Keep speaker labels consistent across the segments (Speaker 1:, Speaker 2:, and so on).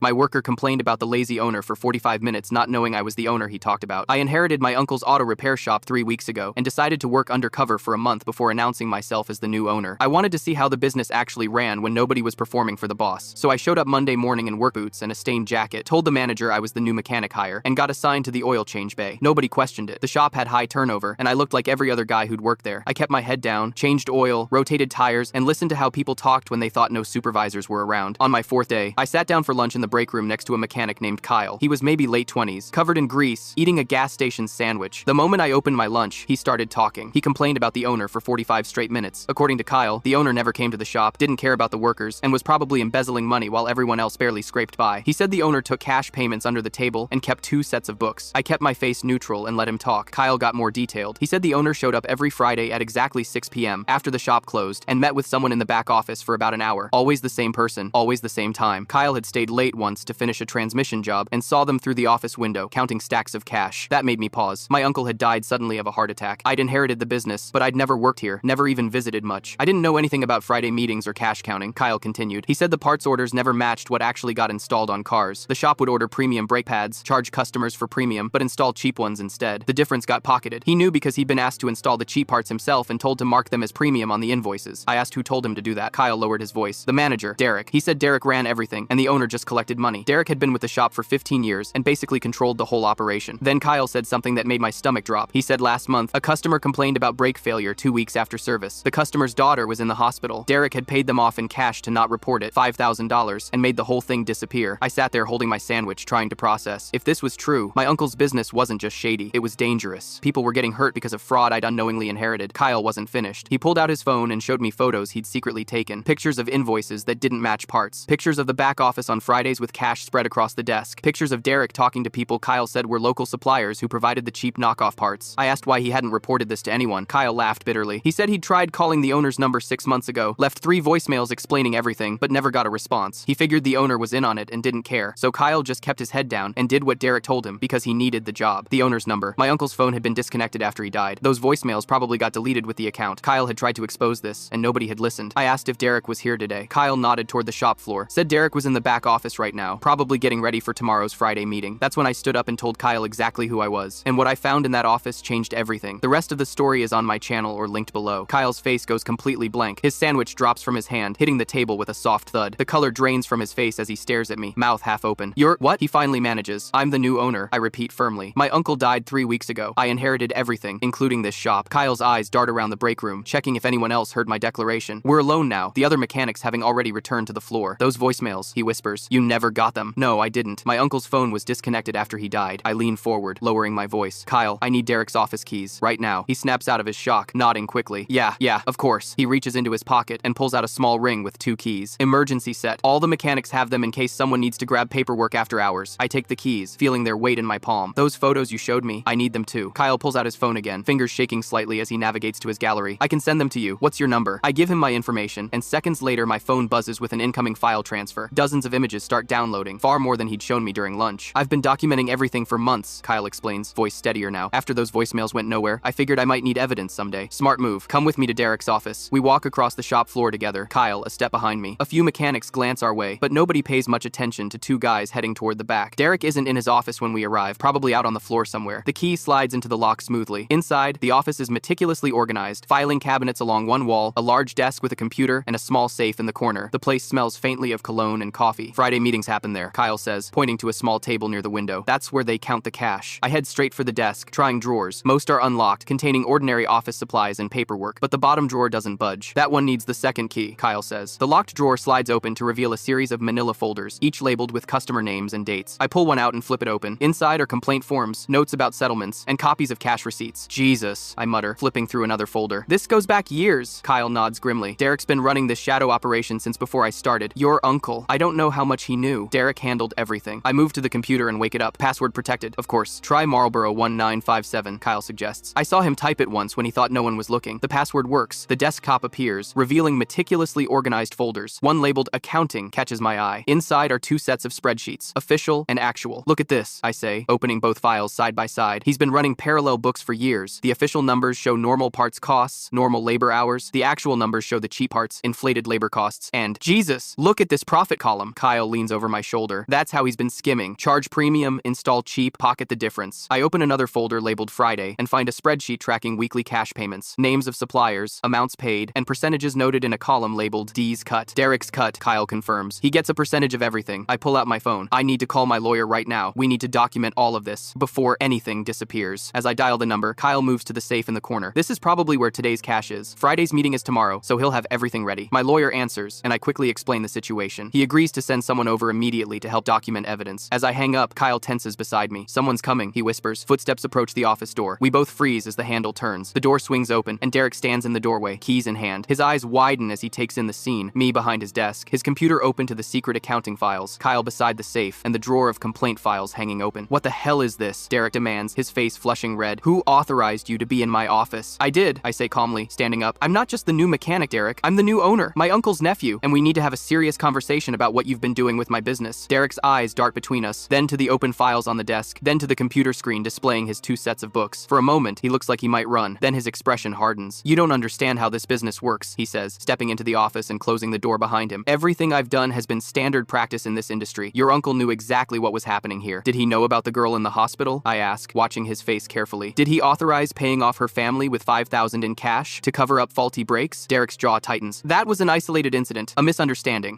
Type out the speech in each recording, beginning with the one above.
Speaker 1: My worker complained about the lazy owner for 45 minutes, not knowing I was the owner he talked about. I inherited my uncle's auto repair shop 3 weeks ago and decided to work undercover for a month before announcing myself as the new owner. I wanted to see how the business actually ran when nobody was performing for the boss. So I showed up Monday morning in work boots and a stained jacket, told the manager I was the new mechanic hire, and got assigned to the oil change bay. Nobody questioned it. The shop had high turnover, and I looked like every other guy who'd worked there. I kept my head down, changed oil, rotated tires, and listened to how people talked when they thought no supervisors were around. On my 4th day, I sat down for lunch in the break room next to a mechanic named Kyle. He was maybe late 20s, covered in grease, eating a gas station sandwich. The moment I opened my lunch, he started talking. He complained about the owner for 45 straight minutes. According to Kyle, the owner never came to the shop, didn't care about the workers, and was probably embezzling money while everyone else barely scraped by. He said the owner took cash payments under the table and kept 2 sets of books. I kept my face neutral and let him talk. Kyle got more detailed. He said the owner showed up every Friday at exactly 6 p.m. after the shop closed and met with someone in the back office for about an hour. Always the same person, always the same time. Kyle had stayed late once to finish a transmission job and saw them through the office window, counting stacks of cash. That made me pause. My uncle had died suddenly of a heart attack. I'd inherited the business, but I'd never worked here, never even visited much. I didn't know anything about Friday meetings or cash counting. Kyle continued. He said the parts orders never matched what actually got installed on cars. The shop would order premium brake pads, charge customers for premium, but install cheap ones instead. The difference got pocketed. He knew because he'd been asked to install the cheap parts himself and told to mark them as premium on the invoices. I asked who told him to do that. Kyle lowered his voice. The manager, Derek. He said Derek ran everything, and the owner just collected money. Derek had been with the shop for 15 years and basically controlled the whole operation. Then Kyle said something that made my stomach drop. He said last month, a customer complained about brake failure 2 weeks after service. The customer's daughter was in the hospital. Derek had paid them off in cash to not report it, $5,000, and made the whole thing disappear. I sat there holding my sandwich, trying to process. If this was true, my uncle's business wasn't just shady, it was dangerous. People were getting hurt because of fraud I'd unknowingly inherited. Kyle wasn't finished. He pulled out his phone and showed me photos he'd secretly taken. Pictures of invoices that didn't match parts. Pictures of the back office on Fridays with cash spread across the desk. Pictures of Derek talking to people Kyle said were local suppliers who provided the cheap knockoff parts. I asked why he hadn't reported this to anyone. Kyle laughed bitterly. He said he'd tried calling the owner's number 6 months ago, left 3 voicemails explaining everything, but never got a response. He figured the owner was in on it and didn't care. So Kyle just kept his head down and did what Derek told him because he needed the job. The owner's number. My uncle's phone had been disconnected after he died. Those voicemails probably got deleted with the account. Kyle had tried to expose this, and nobody had listened. I asked if Derek was here today. Kyle nodded toward the shop floor. Said Derek was in the back office right now, probably getting ready for tomorrow's Friday meeting. That's when I stood up and told Kyle exactly who I was. And what I found in that office changed everything. The rest of the story is on my channel or linked below. Kyle's face goes completely blank. His sandwich drops from his hand, hitting the table with a soft thud. The color drains from his face as he stares at me, mouth half open. You're what? He finally manages. I'm the new owner, I repeat firmly. My uncle died 3 weeks ago. I inherited everything, including this shop. Kyle's eyes dart around the break room, checking if anyone else heard my declaration. We're alone now, the other mechanics having already returned to the floor. Those voicemails, he whispers. You never got them. No, I didn't. My uncle's phone was disconnected after he died. I lean forward, lowering my voice. Kyle, I need Derek's office keys, right now. He snaps out of his shock, nodding quickly. Yeah, of course. He reaches into his pocket and pulls out a small ring with 2 keys. Emergency set. All the mechanics have them in case someone needs to grab paperwork after hours. I take the keys, feeling their weight in my palm. Those photos you showed me, I need them too. Kyle pulls out his phone again, fingers shaking slightly as he navigates to his gallery. I can send them to you. What's your number? I give him my information, and seconds later my phone buzzes with an incoming file transfer. Dozens of images start downloading, far more than he'd shown me during lunch. I've been documenting everything for months, Kyle explains, voice steadier now. After those voicemails went nowhere, I figured I might need evidence someday. Smart move. Come with me to Derek's office. We walk across the shop floor together, Kyle a step behind me. A few mechanics glance our way, but nobody pays much attention to 2 guys heading toward the back. Derek isn't in his office when we arrive, probably out on the floor somewhere. The key slides into the lock smoothly. Inside, the office is meticulously organized, filing cabinets along one wall, a large desk with a computer, and a small safe in the corner. The place smells faintly of cologne and coffee. Friday meetings happen there, Kyle says, pointing to a small table near the window. That's where they count the cash. I head straight for the desk, trying drawers. Most are unlocked, containing ordinary office supplies and paperwork, but the bottom drawer doesn't budge. That one needs the second key, Kyle says. The locked drawer slides open to reveal a series of manila folders, each labeled with customer names and dates. I pull one out and flip it open. Inside are complaint forms, notes about settlements, and copies of cash receipts. Jesus, I mutter, flipping through another folder. This goes back years, Kyle nods grimly. Derek's been running this shadow operation since before I started. Your uncle. I don't know how much he knew. Derek handled everything. I move to the computer and wake it up. Password protected, of course. Try Marlboro 1957, Kyle suggests. I saw him type it once when he thought no one was looking. The password works. The desktop appears, revealing meticulously organized folders. One labeled accounting catches my eye. Inside are 2 sets of spreadsheets, official and actual. Look at this, I say, opening both files side by side. He's been running parallel books for years. The official numbers show normal parts costs, normal labor hours. The actual numbers show the cheap parts, inflated labor costs, and Jesus, look at this profit column. Kyle leans leans over my shoulder. That's how he's been skimming. Charge premium, install cheap, pocket the difference. I open another folder labeled Friday and find a spreadsheet tracking weekly cash payments, names of suppliers, amounts paid, and percentages noted in a column labeled D's cut. Derek's cut, Kyle confirms. He gets a percentage of everything. I pull out my phone. I need to call my lawyer right now. We need to document all of this before anything disappears. As I dial the number, Kyle moves to the safe in the corner. This is probably where today's cash is. Friday's meeting is tomorrow, so he'll have everything ready. My lawyer answers, and I quickly explain the situation. He agrees to send someone over immediately to help document evidence. As I hang up, Kyle tenses beside me. Someone's coming, he whispers. Footsteps approach the office door. We both freeze as the handle turns. The door swings open, and Derek stands in the doorway, keys in hand. His eyes widen as he takes in the scene, me behind his desk, his computer open to the secret accounting files, Kyle beside the safe, and the drawer of complaint files hanging open. What the hell is this? Derek demands, his face flushing red. Who authorized you to be in my office? I did, I say calmly, standing up. I'm not just the new mechanic, Derek. I'm the new owner, my uncle's nephew, and we need to have a serious conversation about what you've been doing with my business. Derek's eyes dart between us, then to the open files on the desk, then to the computer screen displaying his 2 sets of books. For a moment, he looks like he might run, then his expression hardens. You don't understand how this business works, he says, stepping into the office and closing the door behind him. Everything I've done has been standard practice in this industry. Your uncle knew exactly what was happening here. Did he know about the girl in the hospital? I ask, watching his face carefully. Did he authorize paying off her family with $5,000 in cash to cover up faulty brakes? Derek's jaw tightens. That was an isolated incident, a misunderstanding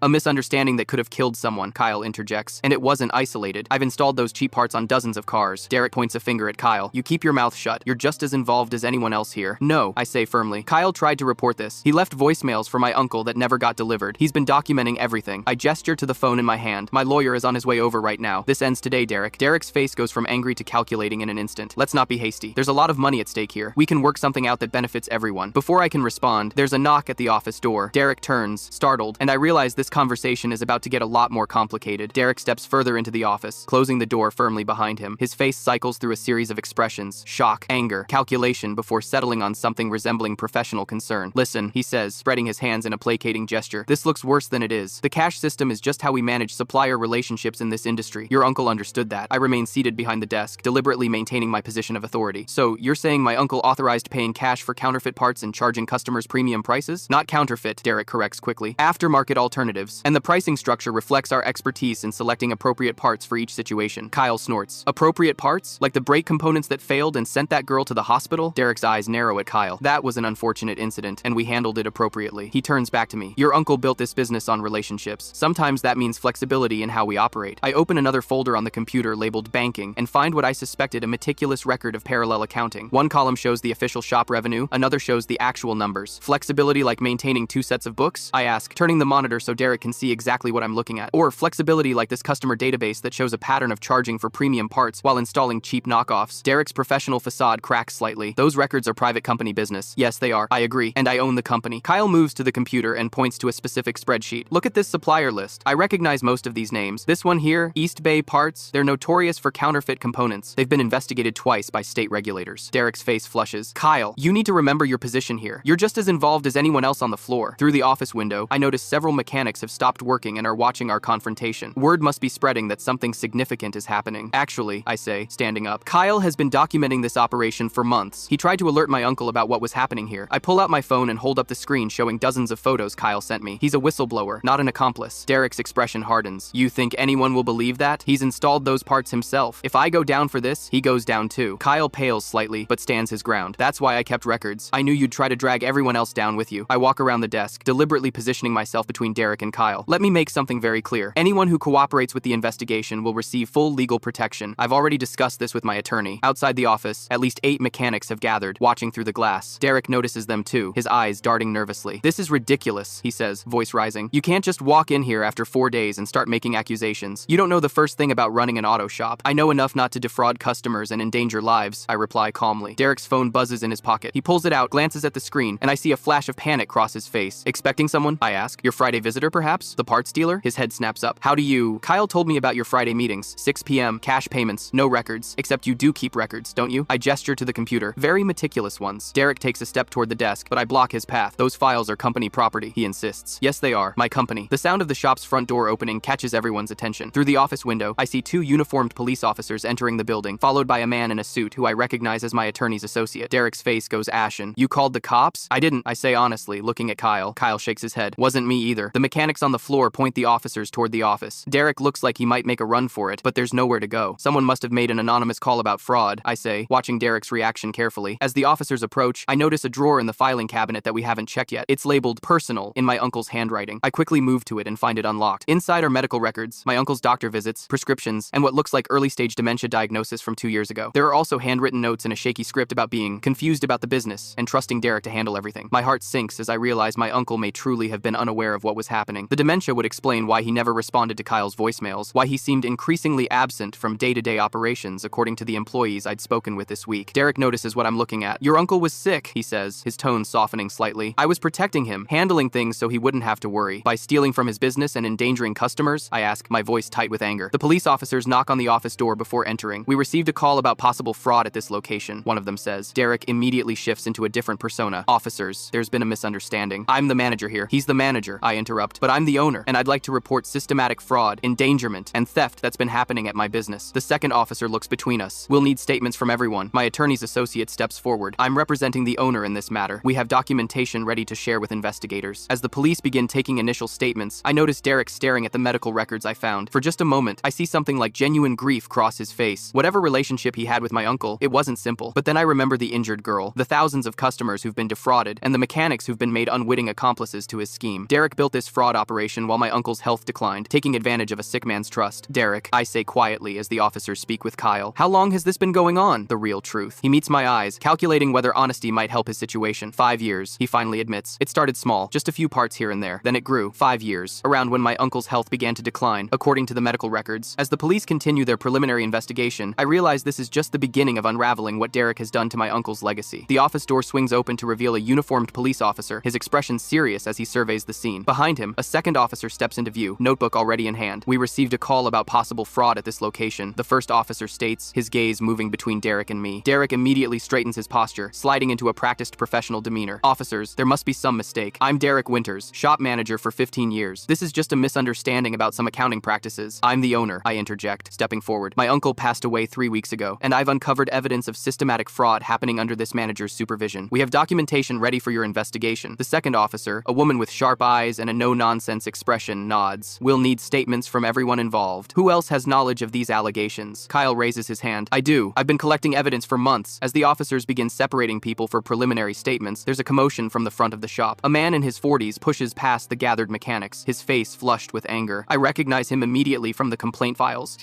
Speaker 1: that could have killed someone, Kyle interjects. And it wasn't isolated. I've installed those cheap parts on dozens of cars. Derek points a finger at Kyle. You keep your mouth shut. You're just as involved as anyone else here. No, I say firmly. Kyle tried to report this. He left voicemails for my uncle that never got delivered. He's been documenting everything. I gesture to the phone in my hand. My lawyer is on his way over right now. This ends today, Derek. Derek's face goes from angry to calculating in an instant. Let's not be hasty. There's a lot of money at stake here. We can work something out that benefits everyone. Before I can respond, there's a knock at the office door. Derek turns, startled, and I realize this conversation is about to get a lot more complicated. Derek steps further into the office, closing the door firmly behind him. His face cycles through a series of expressions: shock, anger, calculation, before settling on something resembling professional concern. Listen, he says, spreading his hands in a placating gesture. This looks worse than it is. The cash system is just how we manage supplier relationships in this industry. Your uncle understood that. I remain seated behind the desk, deliberately maintaining my position of authority. So, you're saying my uncle authorized paying cash for counterfeit parts and charging customers premium prices? Not counterfeit, Derek corrects quickly. Aftermarket alternatives. And the pricing structure reflects our expertise in selecting appropriate parts for each situation. Kyle snorts. Appropriate parts? Like the brake components that failed and sent that girl to the hospital? Derek's eyes narrow at Kyle. That was an unfortunate incident, and we handled it appropriately. He turns back to me. Your uncle built this business on relationships. Sometimes that means flexibility in how we operate. I open another folder on the computer labeled banking and find what I suspected: a meticulous record of parallel accounting. One column shows the official shop revenue, another shows the actual numbers. Flexibility like maintaining 2 sets of books? I ask, turning the monitor so Derek can see exactly what I'm looking at. Or flexibility like this customer database that shows a pattern of charging for premium parts while installing cheap knockoffs. Derek's professional facade cracks slightly. Those records are private company business. Yes, they are. I agree. And I own the company. Kyle moves to the computer and points to a specific spreadsheet. Look at this supplier list. I recognize most of these names. This one here, East Bay Parts, they're notorious for counterfeit components. They've been investigated twice by state regulators. Derek's face flushes. Kyle, you need to remember your position here. You're just as involved as anyone else on the floor. Through the office window, I notice several mechanics have stopped working and are watching our confrontation. Word must be spreading that something significant is happening. Actually, I say, standing up, Kyle has been documenting this operation for months. He tried to alert my uncle about what was happening here. I pull out my phone and hold up the screen showing dozens of photos Kyle sent me. He's a whistleblower, not an accomplice. Derek's expression hardens. You think anyone will believe that? He's installed those parts himself. If I go down for this, he goes down too. Kyle pales slightly, but stands his ground. That's why I kept records. I knew you'd try to drag everyone else down with you. I walk around the desk, deliberately positioning myself between Derek and Kyle. Let me make something very clear. Anyone who cooperates with the investigation will receive full legal protection. I've already discussed this with my attorney. Outside the office, at least 8 mechanics have gathered, watching through the glass. Derek notices them too, his eyes darting nervously. This is ridiculous, he says, voice rising. You can't just walk in here after 4 days and start making accusations. You don't know the first thing about running an auto shop. I know enough not to defraud customers and endanger lives, I reply calmly. Derek's phone buzzes in his pocket. He pulls it out, glances at the screen, and I see a flash of panic cross his face. Expecting someone? I ask. Your Friday visitor, perhaps? The parts dealer? His head snaps up. How do you... Kyle told me about your Friday meetings. 6 p.m., cash payments, no records. Except you do keep records, don't you? I gesture to the computer. Very meticulous ones. Derek takes a step toward the desk, but I block his path. Those files are company property, he insists. Yes, they are. My company. The sound of the shop's front door opening catches everyone's attention. Through the office window, I see 2 uniformed police officers entering the building, followed by a man in a suit who I recognize as my attorney's associate. Derek's face goes ashen. You called the cops? I didn't, I say honestly, looking at Kyle. Kyle shakes his head. Wasn't me either. The mechanics on the floor point the officers toward toward the office. Derek looks like he might make a run for it, but there's nowhere to go. Someone must have made an anonymous call about fraud, I say, watching Derek's reaction carefully. As the officers approach, I notice a drawer in the filing cabinet that we haven't checked yet. It's labeled personal in my uncle's handwriting. I quickly move to it and find it unlocked. Inside are medical records, my uncle's doctor visits, prescriptions, and what looks like early-stage dementia diagnosis from 2 years ago. There are also handwritten notes and a shaky script about being confused about the business and trusting Derek to handle everything. My heart sinks as I realize my uncle may truly have been unaware of what was happening. The dementia would explain why he never responded to Kyle's voicemails, why he seemed increasingly absent from day-to-day operations, according to the employees I'd spoken with this week. Derek notices what I'm looking at. "Your uncle was sick," he says, his tone softening slightly. "I was protecting him, handling things so he wouldn't have to worry. By stealing from his business and endangering customers?" I ask, my voice tight with anger. The police officers knock on the office door before entering. "We received a call about possible fraud at this location," one of them says. Derek immediately shifts into a different persona. "Officers, there's been a misunderstanding. I'm the manager here." "He's the manager," I interrupt, "but I'm the owner, and I'd like to report systematic fraud, endangerment, and theft that's been happening at my business." The second officer looks between us. "We'll need statements from everyone." My attorney's associate steps forward. "I'm representing the owner in this matter. We have documentation ready to share with investigators." As the police begin taking initial statements, I notice Derek staring at the medical records I found. For just a moment, I see something like genuine grief cross his face. Whatever relationship he had with my uncle, it wasn't simple. But then I remember the injured girl, the thousands of customers who've been defrauded, and the mechanics who've been made unwitting accomplices to his scheme. Derek built this fraud operation while my uncle's health declined, taking advantage of a sick man's trust. "Derek," I say quietly as the officers speak with Kyle, "how long has this been going on?" The real truth. He meets my eyes, calculating whether honesty might help his situation. 5 years, he finally admits. "It started small, just a few parts here and there. Then it grew. 5 years, around when my uncle's health began to decline, according to the medical records." As the police continue their preliminary investigation, I realize this is just the beginning of unraveling what Derek has done to my uncle's legacy. The office door swings open to reveal a uniformed police officer, his expression serious as he surveys the scene. Behind him, a second officer steps into view, notebook already in hand. "We received a call about possible fraud at this location," the first officer states, his gaze moving between Derek and me. Derek immediately straightens his posture, sliding into a practiced professional demeanor. "Officers, there must be some mistake. I'm Derek Winters, shop manager for 15 years. This is just a misunderstanding about some accounting practices." "I'm the owner," I interject, stepping forward. "My uncle passed away 3 weeks ago, and I've uncovered evidence of systematic fraud happening under this manager's supervision. We have documentation ready for your investigation." The second officer, a woman with sharp eyes and a no-nonsense expression, nods. "We'll need statements from everyone involved. Who else has knowledge of these allegations?" Kyle raises his hand. "I do. I've been collecting evidence for months." As the officers begin separating people for preliminary statements, there's a commotion from the front of the shop. A man in his 40s pushes past the gathered mechanics, his face flushed with anger. I recognize him immediately from the complaint files.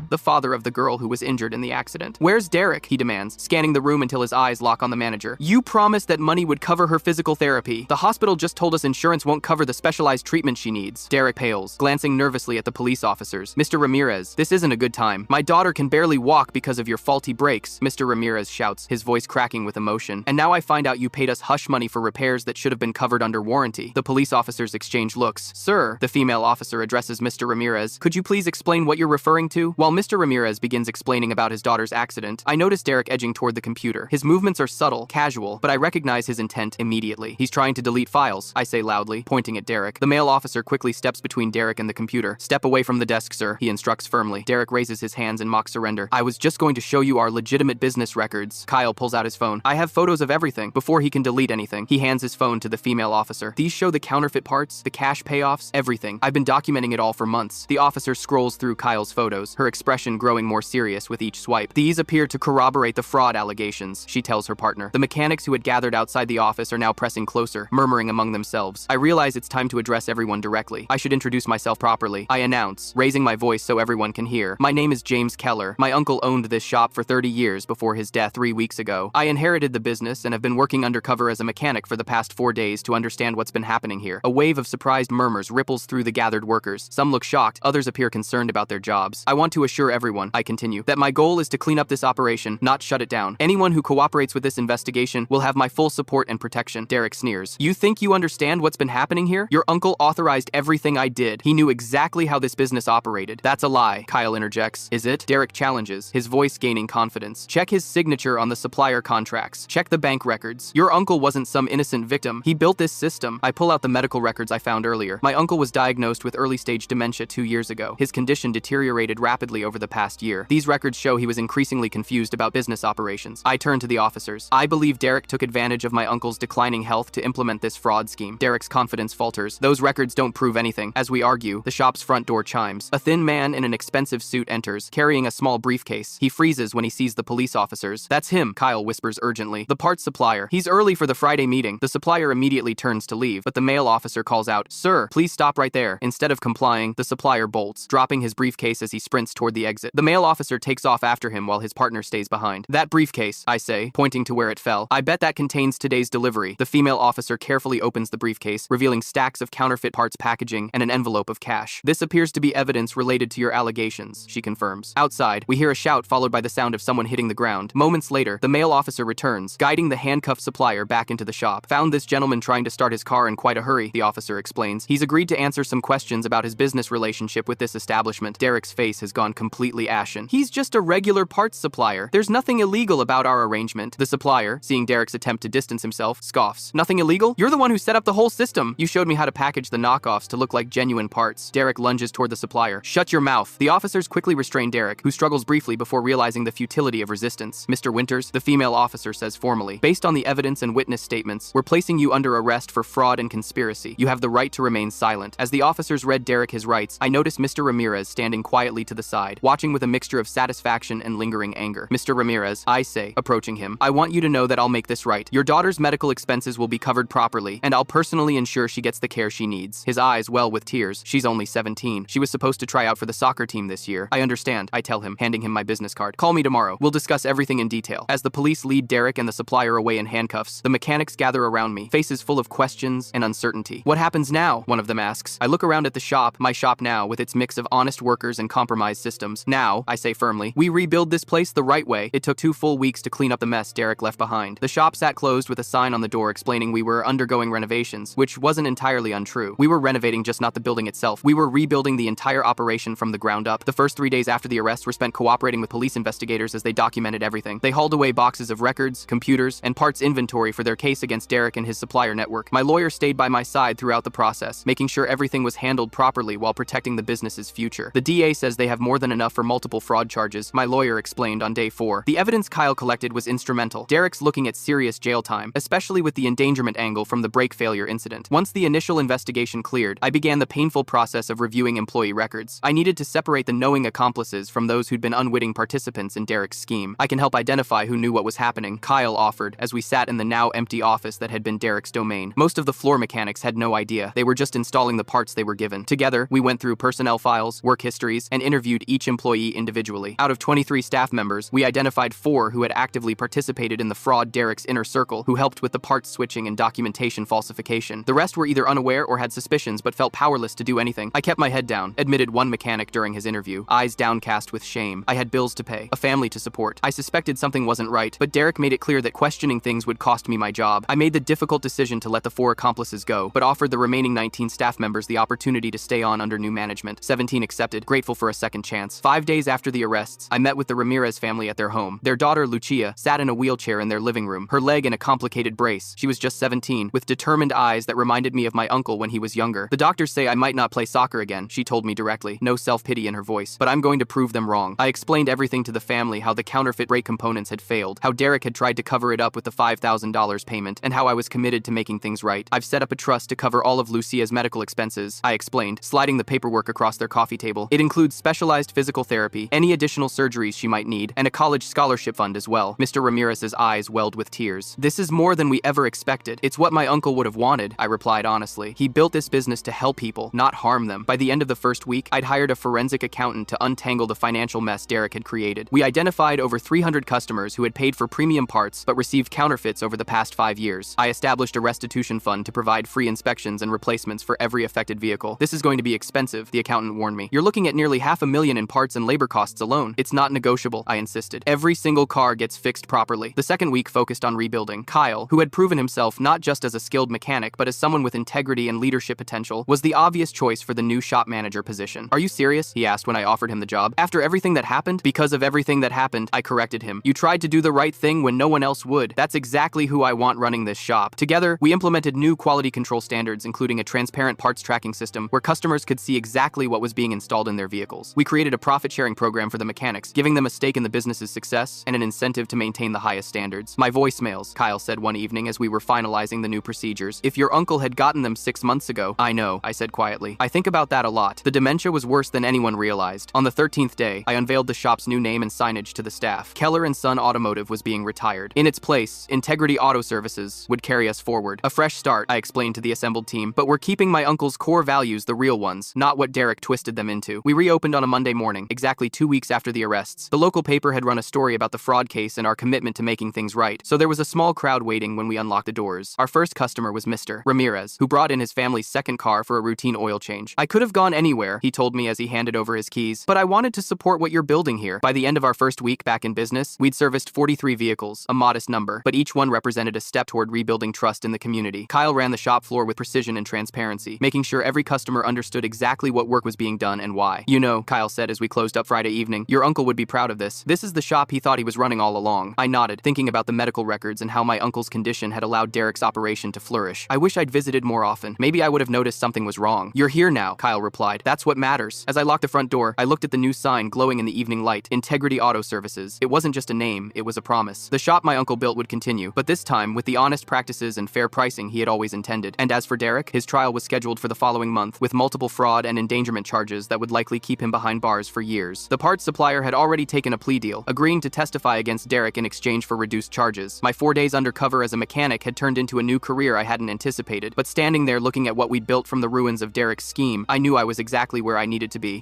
Speaker 1: The father of the girl who was injured in the accident. "Where's Derek?" he demands, scanning the room until his eyes lock on the manager. "You promised that money would cover her physical therapy. The hospital just told us insurance won't cover the specialized treatment she needs." Derek pales, glancing nervously at the police officers. "Mr. Ramirez, this isn't a good time. My daughter can barely walk because of your faulty brakes," Mr. Ramirez shouts, his voice cracking with emotion. "And now I find out you paid us hush money for repairs that should have been covered under warranty." The police officers exchange looks. "Sir," the female officer addresses Mr. Ramirez, "could you please explain what you're referring to?" While Mr. Ramirez begins explaining about his daughter's accident, I notice Derek edging toward the computer. His movements are subtle, casual, but I recognize his intent immediately. "He's trying to delete files," I say loudly, pointing at Derek. The male officer quickly steps between Derek and the computer. "Step away from the desk, sir," he instructs firmly. Derek raises his hands in mock surrender. "I was just going to show you our legitimate business records." Kyle pulls out his phone. "I have photos of everything." Before he can delete anything, he hands his phone to the female officer. "These show the counterfeit parts, the cash payoffs, everything. I've been documenting it all for months." The officer scrolls through Kyle's photos, her expression growing more serious with each swipe. "These appear to corroborate the fraud allegations," she tells her partner. The mechanics who had gathered outside the office are now pressing closer, murmuring among themselves. I realize it's time to address everyone directly. I should introduce myself properly. I announce, raising my voice so everyone can hear. "My name is James Keller. My uncle owned this shop for 30 years before his death 3 weeks ago. I inherited the business and have been working undercover as a mechanic for the past 4 days to understand what's been happening here." A wave of surprised murmurs ripples through the gathered workers. Some look shocked, others appear concerned about their jobs. "I want to assure everyone," I continue, "that my goal is to clean up this operation, not shut it down. Anyone who cooperates with this investigation will have my full support and protection." Derek sneers. "You think you understand what's been happening here? Your uncle authorized everything I did. He knew exactly how this business operated." "That's a lie," Kyle interjects. "Is it?" Derek challenges, his voice gaining confidence. "Check his signature on the supplier contracts. Check the bank records. Your uncle wasn't some innocent victim. He built this system." I pull out the medical records I found earlier. My uncle was diagnosed with early-stage dementia 2 years ago. His condition deteriorated rapidly dramatically over the past year. These records show he was increasingly confused about business operations. I turned to the officers. I believe Derek took advantage of my uncle's declining health to implement this fraud scheme. Derek's confidence falters. Those records don't prove anything. As we argue, the shop's front door chimes. A thin man in an expensive suit enters, carrying a small briefcase. He freezes when he sees the police officers. That's him, Kyle whispers urgently. The parts supplier. He's early for the Friday meeting. The supplier immediately turns to leave, but the male officer calls out, "Sir, please stop right there." Instead of complying, the supplier bolts, dropping his briefcase as he sprints toward the exit. The male officer takes off after him while his partner stays behind. "That briefcase," I say, pointing to where it fell. "I bet that contains today's delivery." The female officer carefully opens the briefcase, revealing stacks of counterfeit parts packaging and an envelope of cash. "This appears to be evidence related to your allegations," she confirms. Outside, we hear a shout followed by the sound of someone hitting the ground. Moments later, the male officer returns, guiding the handcuffed supplier back into the shop. "Found this gentleman trying to start his car in quite a hurry," the officer explains. "He's agreed to answer some questions about his business relationship with this establishment." Derek's face has gone completely ashen. "He's just a regular parts supplier. There's nothing illegal about our arrangement." The supplier, seeing Derek's attempt to distance himself, scoffs. "Nothing illegal? You're the one who set up the whole system. You showed me how to package the knockoffs to look like genuine parts." Derek lunges toward the supplier. "Shut your mouth." The officers quickly restrain Derek, who struggles briefly before realizing the futility of resistance. "Mr. Winters," the female officer says formally, "based on the evidence and witness statements, we're placing you under arrest for fraud and conspiracy. You have the right to remain silent." As the officers read Derek his rights, I noticed Mr. Ramirez standing quietly to the side, watching with a mixture of satisfaction and lingering anger. "Mr. Ramirez," I say, approaching him, "I want you to know that I'll make this right. Your daughter's medical expenses will be covered properly, and I'll personally ensure she gets the care she needs." His eyes well with tears. "She's only 17. She was supposed to try out for the soccer team this year." "I understand," I tell him, handing him my business card. "Call me tomorrow. We'll discuss everything in detail." As the police lead Derek and the supplier away in handcuffs, the mechanics gather around me, faces full of questions and uncertainty. "What happens now?" one of them asks. I look around at the shop, my shop now, with its mix of honest workers and compromised systems. "Now," I say firmly, "we rebuild this place the right way." It took 2 full weeks to clean up the mess Derek left behind. The shop sat closed with a sign on the door explaining we were undergoing renovations, which wasn't entirely untrue. We were renovating just not the building itself. We were rebuilding the entire operation from the ground up. The first 3 days after the arrest were spent cooperating with police investigators as they documented everything. They hauled away boxes of records, computers, and parts inventory for their case against Derek and his supplier network. My lawyer stayed by my side throughout the process, making sure everything was handled properly while protecting the business's future. The DA says they have more than enough for multiple fraud charges, my lawyer explained on day 4. The evidence Kyle collected was instrumental. Derek's looking at serious jail time, especially with the endangerment angle from the brake failure incident. Once the initial investigation cleared, I began the painful process of reviewing employee records. I needed to separate the knowing accomplices from those who'd been unwitting participants in Derek's scheme. "I can help identify who knew what was happening," Kyle offered as we sat in the now empty office that had been Derek's domain. Most of the floor mechanics had no idea. They were just installing the parts they were given. Together, we went through personnel files, work histories, and interviewed each employee individually. Out of 23 staff members, we identified 4 who had actively participated in the fraud Derek's inner circle, who helped with the parts switching and documentation falsification. The rest were either unaware or had suspicions but felt powerless to do anything. "I kept my head down," admitted one mechanic during his interview, eyes downcast with shame. "I had bills to pay, a family to support. I suspected something wasn't right, but Derek made it clear that questioning things would cost me my job. I made the difficult decision to let the 4 accomplices go, but offered the remaining 19 staff members the opportunity to stay on under new management. 17 accepted, grateful for a second chance. 5 days after the arrests, I met with the Ramirez family at their home. Their daughter, Lucia, sat in a wheelchair in their living room, her leg in a complicated brace. She was just 17, with determined eyes that reminded me of my uncle when he was younger. "The doctors say I might not play soccer again," she told me directly, no self-pity in her voice, "but I'm going to prove them wrong." I explained everything to the family, how the counterfeit brake components had failed, how Derek had tried to cover it up with the $5,000 payment, and how I was committed to making things right. "I've set up a trust to cover all of Lucia's medical expenses," I explained, sliding the paperwork across their coffee table. "It includes specialized physical therapy, any additional surgeries she might need, and a college scholarship fund as well." Mr. Ramirez's eyes welled with tears. "This is more than we ever expected. It's what my uncle would have wanted," I replied honestly. "He built this business to help people, not harm them." By the end of the first week, I'd hired a forensic accountant to untangle the financial mess Derek had created. We identified over 300 customers who had paid for premium parts but received counterfeits over the past 5 years. I established a restitution fund to provide free inspections and replacements for every affected vehicle. "This is going to be expensive," the accountant warned me. "You're looking at nearly $500,000 in parts and labor costs alone." "It's not negotiable," I insisted. "Every single car gets fixed properly." The second week focused on rebuilding. Kyle, who had proven himself not just as a skilled mechanic but as someone with integrity and leadership potential, was the obvious choice for the new shop manager position. "Are you serious?" he asked when I offered him the job. "After everything that happened?" "Because of everything that happened," I corrected him. "You tried to do the right thing when no one else would. That's exactly who I want running this shop." Together, we implemented new quality control standards, including a transparent parts tracking system where customers could see exactly what was being installed in their vehicles. We created created a profit-sharing program for the mechanics, giving them a stake in the business's success and an incentive to maintain the highest standards. My voicemails, Kyle said one evening as we were finalizing the new procedures. If your uncle had gotten them 6 months ago. I know, I said quietly. I think about that a lot. The dementia was worse than anyone realized. On the 13th day, I unveiled the shop's new name and signage to the staff. Keller & Son Automotive was being retired. In its place, Integrity Auto Services would carry us forward. A fresh start, I explained to the assembled team, but we're keeping my uncle's core values, the real ones, not what Derek twisted them into. We reopened on a Monday morning, exactly 2 weeks after the arrests. The local paper had run a story about the fraud case and our commitment to making things right, so there was a small crowd waiting when we unlocked the doors. Our first customer was Mr. Ramirez, who brought in his family's second car for a routine oil change. I could have gone anywhere, he told me as he handed over his keys, but I wanted to support what you're building here. By the end of our first week back in business, we'd serviced 43 vehicles, a modest number, but each one represented a step toward rebuilding trust in the community. Kyle ran the shop floor with precision and transparency, making sure every customer understood exactly what work was being done and why. You know, Kyle said as we closed up Friday evening, your uncle would be proud of this. This is the shop he thought he was running all along. I nodded, thinking about the medical records and how my uncle's condition had allowed Derek's operation to flourish. I wish I'd visited more often. Maybe I would have noticed something was wrong. You're here now, Kyle replied. That's what matters. As I locked the front door, I looked at the new sign glowing in the evening light. Integrity Auto Services. It wasn't just a name, it was a promise. The shop my uncle built would continue, but this time with the honest practices and fair pricing he had always intended. And as for Derek, his trial was scheduled for the following month, with multiple fraud and endangerment charges that would likely keep him behind bars for years. The parts supplier had already taken a plea deal, agreeing to testify against Derek in exchange for reduced charges. My 4 days undercover as a mechanic had turned into a new career I hadn't anticipated, but standing there looking at what we'd built from the ruins of Derek's scheme, I knew I was exactly where I needed to be.